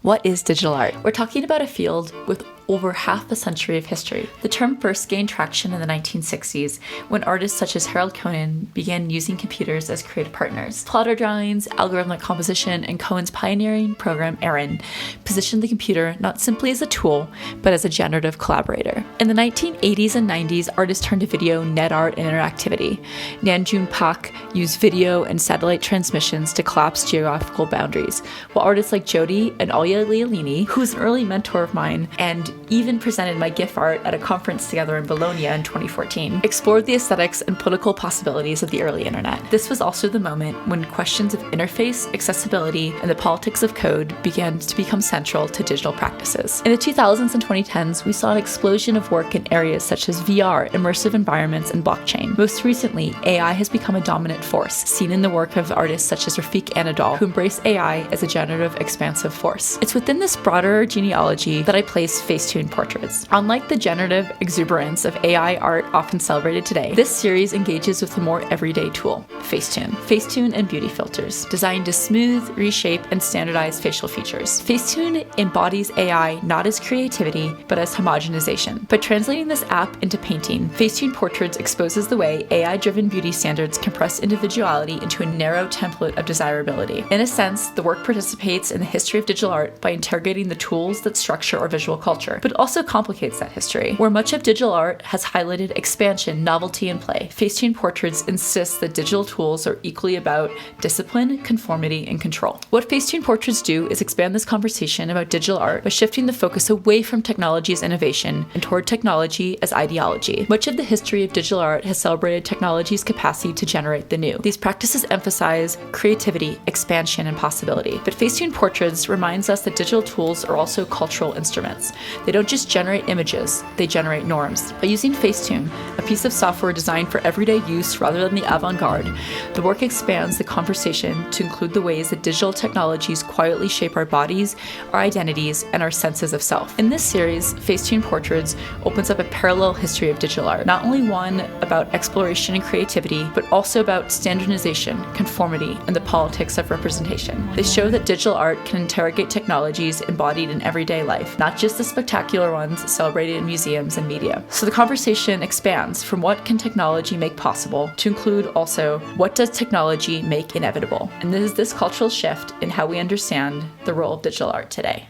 What is digital art? We're talking about a field with over half a century of history. The term first gained traction in the 1960s when artists such as Harold Cohen began using computers as creative partners. Plotter drawings, algorithmic composition, and Cohen's pioneering program ARIN positioned the computer not simply as a tool, but as a generative collaborator. In the 1980s and 90s, artists turned to video, net art, and interactivity. June Paik used video and satellite transmissions to collapse geographical boundaries, while artists like JODI and Olia Lialina, who was an early mentor of mine and even presented my GIF art at a conference together in Bologna in 2014, explored the aesthetics and political possibilities of the early internet. This was also the moment when questions of interface, accessibility, and the politics of code began to become central to digital practices. In the 2000s and 2010s, we saw an explosion of work in areas such as VR, immersive environments, and blockchain. Most recently, AI has become a dominant force, seen in the work of artists such as Rafik Anadol, who embrace AI as a generative, expansive force. It's within this broader genealogy that I place Facetune portraits. Unlike the generative exuberance of AI art often celebrated today, this series engages with a more everyday tool, Facetune. Facetune and beauty filters, designed to smooth, reshape, and standardize facial features. Facetune embodies AI not as creativity, but as homogenization. By translating this app into painting, Facetune Portraits exposes the way AI-driven beauty standards compress individuality into a narrow template of desirability. In a sense, the work participates in the history of digital art by interrogating the tools that structure our visual culture, but also complicates that history. Where much of digital art has highlighted expansion, novelty, and play, Facetune Portraits insists that digital tools are equally about discipline, conformity, and control. What Facetune Portraits do is expand this conversation about digital art by shifting the focus away from technology as innovation and toward technology as ideology. Much of the history of digital art has celebrated technology's capacity to generate the new. These practices emphasize creativity, expansion, and possibility. But Facetune Portraits reminds us that digital tools are also cultural instruments. They don't just generate images, they generate norms. By using Facetune, a piece of software designed for everyday use rather than the avant-garde, the work expands the conversation to include the ways that digital technologies quietly shape our bodies, our identities, and our senses of self. In this series, Facetune Portraits opens up a parallel history of digital art, not only one about exploration and creativity, but also about standardization, conformity, and the politics of representation. They show that digital art can interrogate technologies embodied in everyday life, not just the spectacular ones celebrated in museums and media. So the conversation expands from what can technology make possible to include also what does technology make inevitable. And this cultural shift in how we understand the role of digital art today.